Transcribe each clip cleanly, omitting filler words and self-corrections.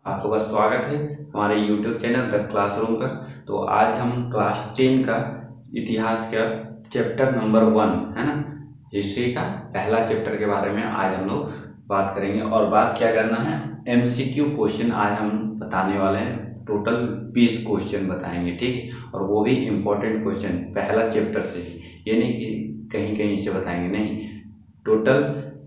आपका स्वागत है हमारे YouTube चैनल द क्लासरूम पर। तो आज हम क्लास 10 का इतिहास का चैप्टर नंबर 1 है ना, हिस्ट्री का पहला चैप्टर के बारे में आज हम लोग बात करेंगे। और बात क्या करना है, MCQ क्वेश्चन आज हम बताने वाले हैं। टोटल 20 क्वेश्चन बताएंगे, ठीक है, और वो भी इम्पोर्टेंट क्वेश्चन पहला चैप्टर से ही, ये नहीं कि कहीं कहीं से बताएंगे, नहीं, टोटल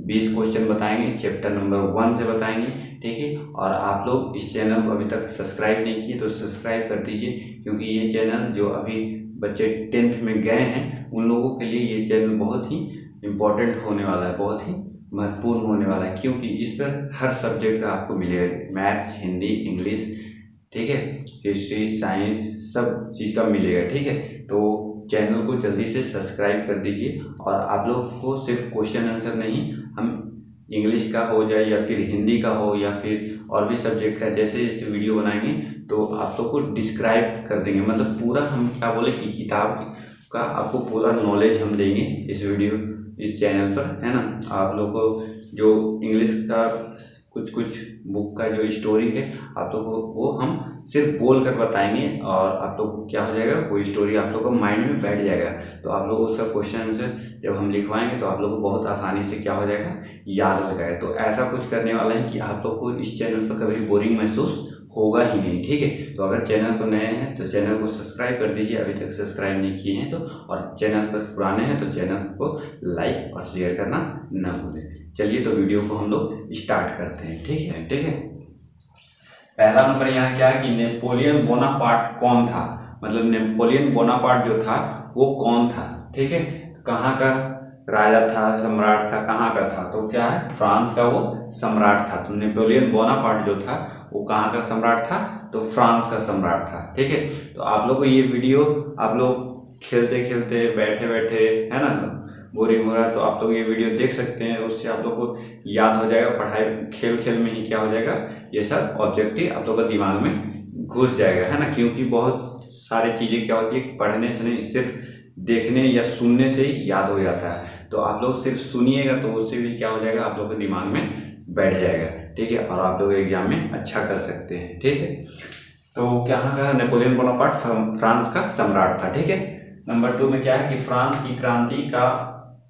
20 क्वेश्चन बताएंगे, चैप्टर नंबर 1 से बताएंगे, ठीक है। और आप लोग इस चैनल को अभी तक सब्सक्राइब नहीं किए तो सब्सक्राइब कर दीजिए, क्योंकि ये चैनल जो अभी बच्चे 10th में गए हैं उन लोगों के लिए ये चैनल बहुत ही इम्पोर्टेंट होने वाला है, बहुत ही महत्वपूर्ण होने वाला है, क्योंकि इस पर हर सब्जेक्ट का आपको मिलेगा, मैथ्स, हिंदी, इंग्लिश, ठीक है, हिस्ट्री, साइंस, सब चीज़ का मिलेगा, ठीक है। तो चैनल को जल्दी से सब्सक्राइब कर दीजिए। और आप लोग को सिर्फ क्वेश्चन आंसर नहीं, हम इंग्लिश का हो जाए या फिर हिंदी का हो या फिर और भी सब्जेक्ट का जैसे जैसे वीडियो बनाएंगे तो आप लोग को डिस्क्राइब कर देंगे, मतलब पूरा हम क्या बोले कि किताब का आपको पूरा नॉलेज हम देंगे इस वीडियो इस चैनल पर, है ना। आप लोग को जो इंग्लिश का कुछ बुक का जो स्टोरी है आप लोग को वो हम सिर्फ बोल कर बताएंगे, और आप लोग को क्या हो जाएगा, वो स्टोरी आप लोग को माइंड में बैठ जाएगा। तो आप लोग उसका क्वेश्चन आंसर जब हम लिखवाएंगे तो आप लोग को बहुत आसानी से क्या हो जाएगा, याद हो जाएगा। तो ऐसा कुछ करने वाला है कि आप लोग को इस चैनल पर कभी बोरिंग महसूस होगा ही नहीं, ठीक है। तो अगर चैनल पर नए हैं तो चैनल को सब्सक्राइब कर दीजिए, अभी तक सब्सक्राइब नहीं किए हैं तो, और चैनल पर पुराने हैं तो चैनल को लाइक और शेयर करना ना भूलें। चलिए तो वीडियो को हम लोग स्टार्ट करते हैं, ठीक है, ठीक है। पहला नंबर यहाँ क्या है कि नेपोलियन बोनापार्ट कौन था, मतलब नेपोलियन बोनापार्ट जो था वो कौन था, ठीक है। तो कहाँ का राजा था, सम्राट था, कहाँ का था, तो क्या है, फ्रांस का वो सम्राट था। तो नेपोलियन बोनापार्ट जो था वो कहाँ का सम्राट था, तो फ्रांस का सम्राट था, ठीक है। तो आप लोग को ये वीडियो आप लोग खेलते खेलते बैठे बैठे, है ना, बोरिंग हो रहा है तो आप लोग ये वीडियो देख सकते हैं, उससे आप लोग को याद हो जाएगा। पढ़ाई खेल खेल में ही क्या हो जाएगा, ये सब ऑब्जेक्टिव आप लोग का दिमाग में घुस जाएगा, है ना। क्योंकि बहुत सारी चीज़ें क्या होती है कि पढ़ने से नहीं, सिर्फ देखने या सुनने से ही याद हो जाता है। तो आप लोग सिर्फ सुनिएगा तो उससे भी क्या हो जाएगा, आप लोग के दिमाग में बैठ जाएगा, ठीक है, और आप लोग एग्जाम में अच्छा कर सकते हैं, ठीक है। तो क्या का नेपोलियन बोनापार्ट फ्रांस का सम्राट था, ठीक है। नंबर 2 में क्या है कि फ्रांस की क्रांति का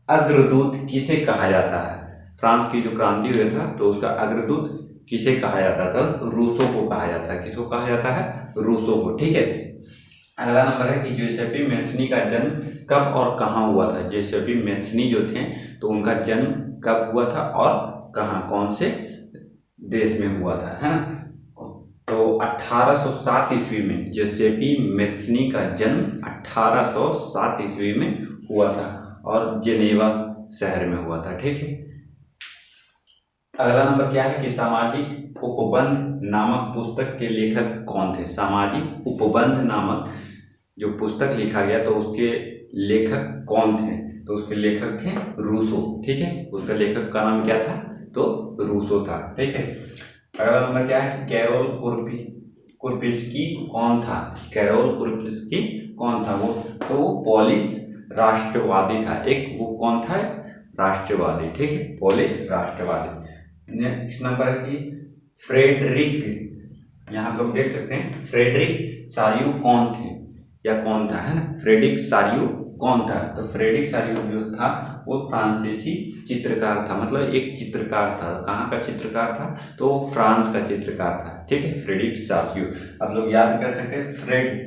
अग्रदूत किसे कहा जाता है, फ्रांस की जो क्रांति हुआ था तो उसका अग्रदूत किसे कहा जाता था, रूसो को कहा जाता है। किसको कहा जाता है, रूसो को, ठीक है। अगला नंबर है कि जोसेफी मेस्नी का जन्म कब और कहाँ हुआ था। जोसेफी मेस्नी जो थे तो उनका जन्म कब हुआ था और कहाँ, कौन से देश में हुआ था, है ना। तो 1807 ईस्वी में जोसेफी मेस्नी का जन्म 1807 ईस्वी में हुआ था और जेनेवा शहर में हुआ था, ठीक है। अगला नंबर क्या है कि सामाजिक उपबंध नामक पुस्तक के लेखक कौन थे। सामाजिक उपबंध नामक जो पुस्तक लिखा गया तो उसके लेखक कौन थे, तो उसके लेखक थे रूसो, ठीक है। उसका लेखक का नाम क्या था, तो रूसो था, ठीक है। अगला नंबर क्या है, कैरोल कुर्पिस्की कौन था। कैरोल कुर्पिस्की कौन था, वो तो वो पोलिश राष्ट्रवादी था, एक वो कौन था, राष्ट्रवादी, ठीक है, पोलिश राष्ट्रवादी। नेक्स्ट नंबर है कि फ्रेडरिक, यहाँ आप लोग देख सकते हैं, फ्रेडरिक सारियू कौन थे या कौन था, है ना। फ्रेडरिक सारियू कौन था, तो फ्रेडरिक सारियू जो था वो फ्रांसीसी चित्रकार था, मतलब एक चित्रकार था। कहाँ का चित्रकार था, तो फ्रांस का चित्रकार था, ठीक है, फ्रेडरिक सारियू। आप लोग याद कर सकते हैं, फ्रेड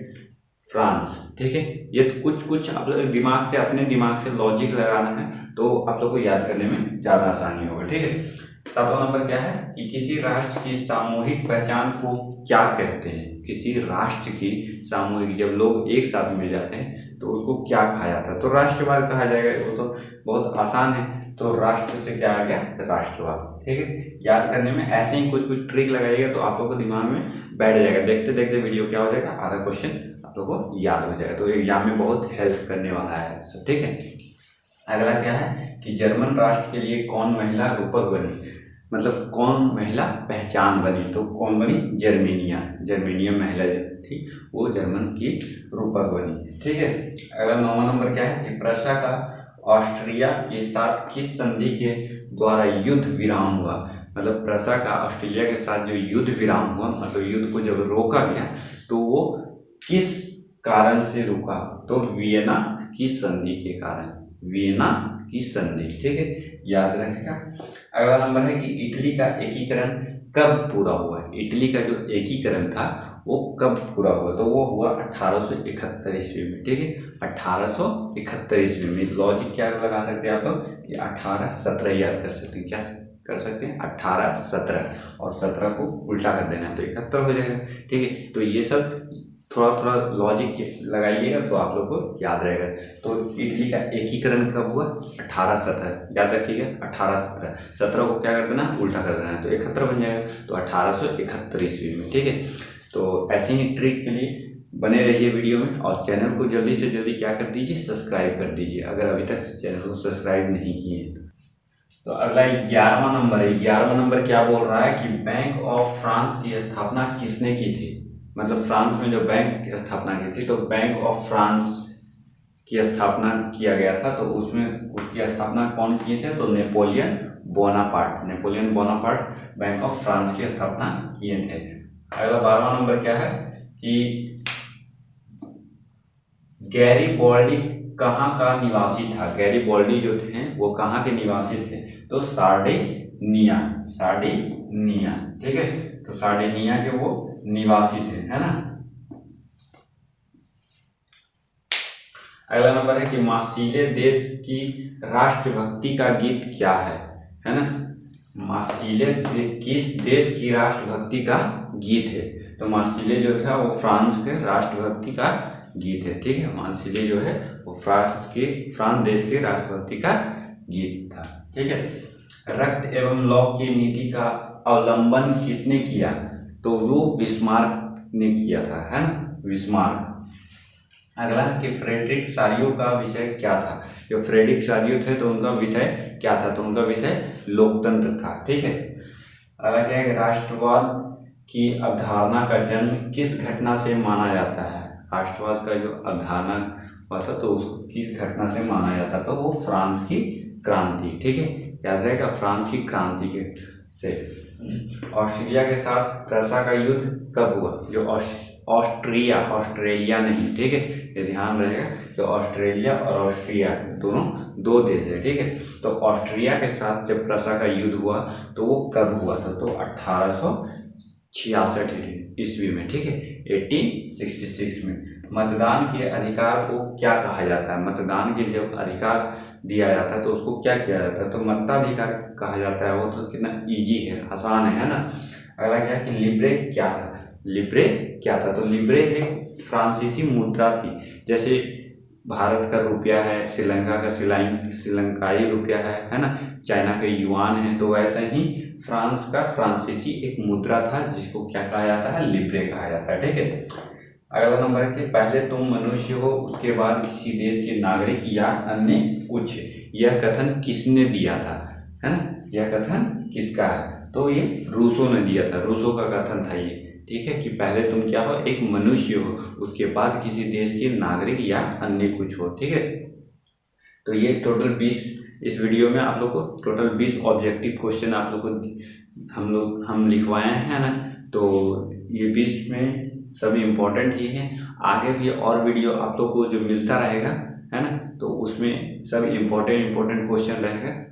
फ्रांस, ठीक है। ये तो कुछ आप लोग दिमाग से, अपने दिमाग से लॉजिक लगाना है तो आप लोग को याद करने में ज़्यादा आसानी होगा, ठीक है। 7वां नंबर क्या है कि किसी राष्ट्र की सामूहिक पहचान को क्या कहते हैं। किसी राष्ट्र की सामूहिक, जब लोग एक साथ मिल जाते हैं तो उसको क्या कहा जाता है, तो राष्ट्रवाद कहा जाएगा। वो तो बहुत आसान है, तो राष्ट्र से क्या आ गया, राष्ट्रवाद, ठीक है। याद करने में ऐसे ही कुछ ट्रिक लगाइएगा तो आप लोग को दिमाग में बैठ जाएगा। देखते देखते वीडियो क्या हो जाएगा, आधा क्वेश्चन आप लोग को याद हो जाएगा, तो एग्जाम में बहुत हेल्प करने वाला है सब, ठीक है। अगला क्या है कि जर्मन राष्ट्र के लिए कौन महिला रूपक बनी, मतलब कौन महिला पहचान बनी, तो कौन बनी, जर्मेनिया महिला जो थी वो जर्मन की रूपक बनी, ठीक है। अगला 9वां नंबर क्या है कि प्रशा का ऑस्ट्रिया के साथ किस संधि के द्वारा युद्ध विराम हुआ। मतलब प्रसा का ऑस्ट्रेलिया के साथ जो युद्ध विराम हुआ, मतलब युद्ध को जब रोका गया तो वो किस कारण से रुका, तो वियना की संधि के कारण, वियना की संधि, ठीक है, याद रखेगा। अगला नंबर है कि इटली का एकीकरण कब पूरा हुआ। इटली का जो एकीकरण था वो कब पूरा हुआ, तो वो हुआ 1871 ईस्वी में, ठीक है, 1871 ईस्वी में। लॉजिक क्या लगा सकते हैं आप लोग कि 1817 याद कर सकते हैं, क्या कर सकते हैं 1817, और 17 को उल्टा कर देना है तो 71 हो जाएगा, ठीक है। तो ये सब थोड़ा थोड़ा लॉजिक लगाइएगा तो आप लोग को याद रहेगा। तो इटली का एकीकरण कब हुआ, 1817, याद रखिएगा 1817, 17 को क्या कर देना है, उल्टा कर देना है तो 71 बन जाएगा, तो 1871 ईस्वी में, ठीक है। तो ऐसे ही ट्रिक के लिए बने रहिए वीडियो में, और चैनल को जल्दी से जल्दी क्या कर दीजिए, सब्सक्राइब कर दीजिए अगर अभी तक चैनल को सब्सक्राइब नहीं किए हैं तो। अगला 11वां नंबर है। 11वां नंबर क्या बोल रहा है कि बैंक ऑफ फ्रांस की स्थापना किसने की थी, मतलब फ्रांस में जो बैंक की स्थापना की थी, तो बैंक ऑफ फ्रांस की स्थापना किया गया था, तो उसमें उसकी स्थापना कौन किए थे, तो Napoleon Bonaparte, Napoleon Bonaparte bank of France की स्थापना किए थे। अगला 12वां नंबर क्या है कि गैरीबॉल्डी कहाँ का निवासी था। गैरीबॉल्डी जो थे वो कहाँ के निवासी थे, तो सार्डिनिया, सार्डिनिया, ठीक है, तो सार्डिनिया के वो निवासी थे, है ना। अगला नंबर है कि मार्सिले देश की राष्ट्रभक्ति का गीत क्या है ना। मार्सिले किस देश की राष्ट्रभक्ति का गीत है, तो मार्सिले जो था वो फ्रांस के राष्ट्रभक्ति का गीत है, ठीक है। मार्सिले जो है वो फ्रांस देश के राष्ट्रभक्ति का गीत था, ठीक है। रक्त एवं लौ की नीति का अवलंबन किसने किया, तो वो बिस्मार्क ने किया था, है ना, बिस्मार्क। अगला कि फ्रेडरिक सारियो का विषय क्या था। जो फ्रेडरिक सारियो थे तो उनका विषय क्या था, तो उनका विषय लोकतंत्र था, ठीक है। अगला क्या है कि राष्ट्रवाद की अवधारणा का जन्म किस घटना से माना जाता है। राष्ट्रवाद का जो अवधारणा हुआ था तो उसको किस घटना से माना जाता है, तो वो फ्रांस की क्रांति, ठीक है, याद रहेगा फ्रांस की क्रांति के से। ऑस्ट्रेलिया के साथ प्रसा का युद्ध कब हुआ, जो ऑस्ट्रेलिया नहीं, ठीक है, ये ध्यान रहेगा कि ऑस्ट्रेलिया और ऑस्ट्रिया दोनों दो देश है, ठीक है। तो ऑस्ट्रिया के साथ जब प्रसा का युद्ध हुआ तो वो कब हुआ था, तो 1866 ईस्वी में, ठीक है, 1866 में। मतदान के अधिकार को क्या कहा जाता है, मतदान के जब अधिकार दिया जाता है तो उसको क्या किया जाता है, तो मताधिकार कहा जाता है। वो तो कितना इजी है, आसान है ना। अगला क्या है कि लिब्रे क्या था, लिब्रे क्या था, तो लिब्रे एक फ्रांसीसी मुद्रा थी, जैसे भारत का रुपया है, श्रीलंका का श्रीलंकाई रुपया है ना, चाइना के युआन है, तो वैसे ही फ्रांस का फ्रांसीसी एक मुद्रा था जिसको क्या कहा जाता है, लिब्रे कहा जाता है, ठीक है। अगला नंबर है कि पहले तुम मनुष्य हो उसके बाद किसी देश के नागरिक या अन्य कुछ, यह कथन किसने दिया था, है ना, यह कथन किसका है, तो ये रूसो ने दिया था, रूसो का कथन था ये, ठीक है, कि पहले तुम क्या हो, एक मनुष्य हो, उसके बाद किसी देश के नागरिक या अन्य कुछ हो, ठीक है। तो ये टोटल 20, इस वीडियो में आप लोग को टोटल 20 ऑब्जेक्टिव क्वेश्चन आप लोग को हम लिखवाए हैं ना, तो ये 20 में सभी इम्पोर्टेंट ही हैं। आगे भी और वीडियो आप लोग को जो मिलता रहेगा, है ना, तो उसमें सब इम्पोर्टेंट क्वेश्चन रहेगा।